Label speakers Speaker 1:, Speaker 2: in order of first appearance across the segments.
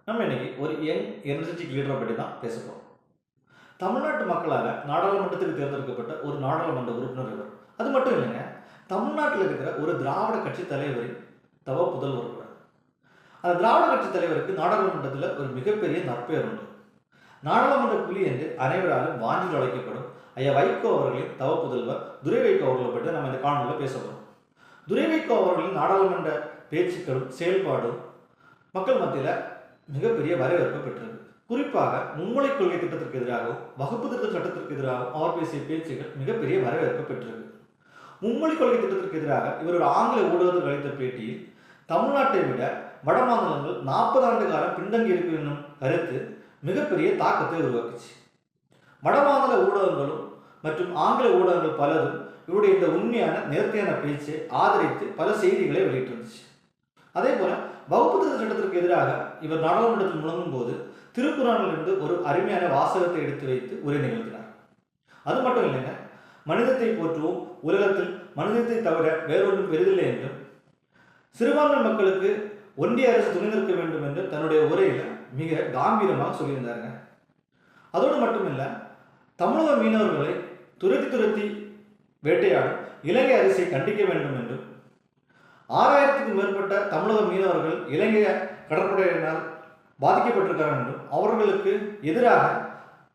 Speaker 1: நம்ம இன்னைக்கு ஒரு யங் எனர்ஜெட்டிக் லீடரை பற்றி தான் பேச போகிறோம். தமிழ்நாட்டு மக்களால் நாடாளுமன்றத்துக்கு தேர்ந்தெடுக்கப்பட்ட ஒரு நாடாளுமன்ற உறுப்பினர் இவர். அது மட்டும் இல்லைங்க, தமிழ்நாட்டில் இருக்கிற ஒரு திராவிட கட்சி தலைவரின் தவ புதல்வர் கூட. அந்த திராவிட கட்சி தலைவருக்கு நாடாளுமன்றத்தில் ஒரு மிகப்பெரிய நற்பெயர் உண்டு. நாடாளுமன்ற புலி என்று அனைவராலும் வாஞ்சில் அழைக்கப்படும் ஐயா வைகோ அவர்களின் தவ புதல்வர் துரை வைகோ அவர்களை பற்றி நம்ம இந்த காணொலியில் பேச போகிறோம். துரை வைகோ அவர்களின் நாடாளுமன்ற பேச்சுக்களும் செயல்பாடும் மக்கள் மத்தியில் மிகப்பெரிய வரவேற்பை பெற்றது. குறிப்பாக மும்மொழி கொள்கை திட்டத்திற்கு எதிராகவும் வகுப்பு திருத்த சட்டத்திற்கு எதிராகவும் அவர் பேசிய பேச்சுகள் மிகப்பெரிய வரவேற்பை பெற்றது. மும்மொழி கொள்கை திட்டத்திற்கு எதிராக இவர் ஒரு ஆங்கில ஊடகத்தில் அளித்த பேட்டியில் தமிழ்நாட்டை விட வட மாநிலங்கள் 40 ஆண்டு காலம் பின்தங்கி இருக்கும் என்னும் கருத்து மிகப்பெரிய தாக்கத்தை உருவாக்குச்சு. வட மாநில ஊடகங்களும் மற்றும் ஆங்கில ஊடகங்கள் பலரும் இவருடைய இந்த உண்மையான நேர்த்தியான பேச்சை ஆதரித்து பல செய்திகளை வெளியிட்டிருந்துச்சு. அதே போல வகுப்பு திருத்த சட்டத்திற்கு எதிராக இவர் நாடாளுமன்றத்தில் முழங்கும் போது திருக்குறளிலிருந்து ஒரு அருமையான வாசகத்தை எடுத்து வைத்து உரை நிகழ்த்தினார். அது மட்டும் இல்லைங்க, மனிதத்தை போற்றுவோம், உலகத்தில் மனிதத்தை தவிர வேறொன்றும் பெரிதில்லை என்றும் சிறுபான்மை மக்களுக்கு ஒன்றிய அரசு துணை நிற்க வேண்டும் என்று தன்னுடைய உரையில மிக காம்பீரமாக சொல்லியிருந்தாருங்க. அதோடு மட்டுமில்ல, தமிழக மீனவர்களை துரத்தி வேட்டையாடும் இலங்கை அரசை கண்டிக்க வேண்டும் என்றும் 6000க்கும் மேற்பட்ட தமிழக மீனவர்கள் இலங்கை கடற்படையினால் பாதிக்கப்பட்டிருக்கிறார் என்றும் அவர்களுக்கு எதிராக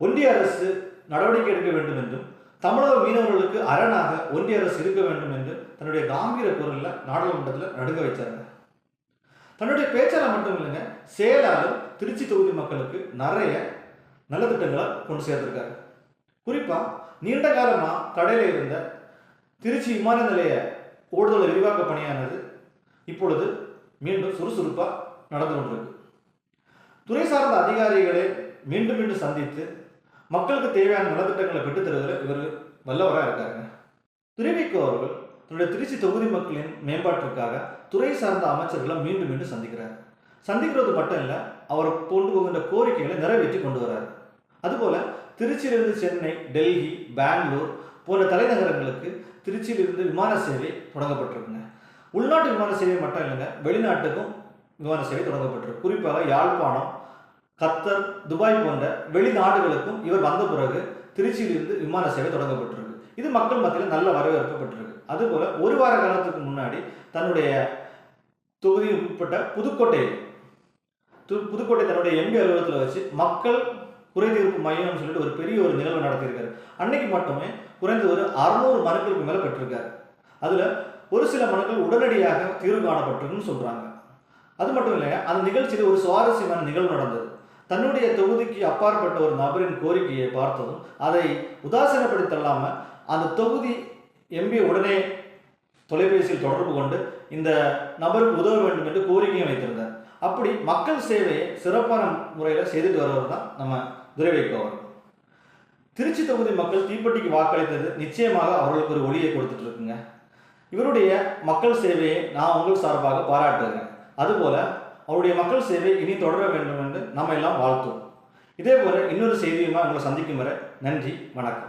Speaker 1: ஒன்றிய அரசு நடவடிக்கை எடுக்க வேண்டும் என்றும் தமிழக மீனவர்களுக்கு அரணாக ஒன்றிய அரசு இருக்க வேண்டும் என்று தன்னுடைய காம்பீர குரலில் நாடாளுமன்றத்தில் நடுங்க வச்சாங்க. தன்னுடைய பேச்சாளர் மட்டும் இல்லைங்க, செயலாளர் திருச்சி தொகுதி மக்களுக்கு நிறைய நல்ல திட்டங்களை கொண்டு சேர்த்திருக்காரு. குறிப்பாக நீண்ட காலமாக தடையில் இருந்த திருச்சி விமான நிலைய ஓடுதல் விரிவாக்க பணியானது இப்பொழுது மீண்டும் சுறுசுறுப்பாக நடந்து கொண்டிருக்கு. துறை சார்ந்த அதிகாரிகளை மீண்டும் சந்தித்து மக்களுக்கு தேவையான நலத்திட்டங்களை பெற்றுத்தருவதில் இவர் வல்லவராக இருக்காருங்க. துரை வைகோ அவர்கள் தன்னுடைய திருச்சி தொகுதி மக்களின் மேம்பாட்டிற்காக துறை சார்ந்த அமைச்சர்களை மீண்டும் சந்திக்கிறார். சந்திக்கிறது மட்டும் இல்லை, அவர் கொண்டு போகின்ற கோரிக்கைகளை நிறைவேற்றி கொண்டு வரார். அதுபோல திருச்சியிலிருந்து சென்னை, டெல்லி, பெங்களூர் போன்ற தலைநகரங்களுக்கு திருச்சியிலிருந்து விமான சேவை தொடங்கப்பட்டிருக்குங்க. உள்நாட்டு விமான சேவை மட்டும் இல்லைங்க, வெளிநாட்டுக்கும் விமான சேவை தொடங்கப்பட்டிருக்கு. குறிப்பாக யாழ்ப்பாணம், கத்தர், துபாய் போன்ற வெளிநாடுகளுக்கும் இவர் வந்த பிறகு திருச்சியிலிருந்து விமான சேவை தொடங்கப்பட்டிருக்கு. இது மக்கள் மத்தியில் நல்ல வரவேற்பு பெற்றிருக்கு. அதுபோல ஒரு வார காலத்துக்கு முன்னாடி தன்னுடைய தொகுதியில் உட்பட்ட புதுக்கோட்டை தன்னுடைய எம்பி அலுவலகத்தில் வச்சு மக்கள் குறைதீர்ப்பு மையம்னு சொல்லிட்டு ஒரு பெரிய ஒரு நிகழ்வு நடத்தியிருக்காரு. அன்னைக்கு மட்டுமே குறைந்த ஒரு 600 மனுக்களுக்கு மேலே பெற்றிருக்காரு. அதில் ஒரு சில மனுக்கள் உடனடியாக தீர்வு காணப்பட்டிருக்குன்னு சொல்கிறாங்க. அது மட்டும் இல்லைங்க, அந்த நிகழ்ச்சியில் ஒரு சுவாரஸ்யமான நிகழ்வு நடந்தது. தன்னுடைய தொகுதிக்கு அப்பாற்பட்ட ஒரு நபரின் கோரிக்கையை பார்த்ததும் அதை உதாசீனப்படுத்தலாமல் அந்த தொகுதி எம்பி உடனே தொலைபேசியில் தொடர்பு கொண்டு இந்த நபருக்கு உதவ வேண்டும் என்று கோரிக்கையை வைத்திருந்தார். அப்படி மக்கள் சேவையை சிறப்பான முறையில் செய்துட்டு வருவது தான் நம்ம துரை வைகோ அவர்கள். திருச்சி தொகுதி மக்கள் தீப்பெட்டிக்கு வாக்களித்தது நிச்சயமாக அவர்களுக்கு ஒரு ஒளியை கொடுத்துட்டு இருக்குங்க. இவருடைய மக்கள் சேவையை நான் உங்கள் சார்பாக பாராட்டுகிறேன். அதுபோல அவருடைய மக்கள் சேவை இனி தொடர வேண்டும் என்று நம்ம எல்லாம் வாழ்த்துவோம். இதே போல இன்னொரு செய்தியுமா உங்களை சந்திக்கும் வரை நன்றி, வணக்கம்.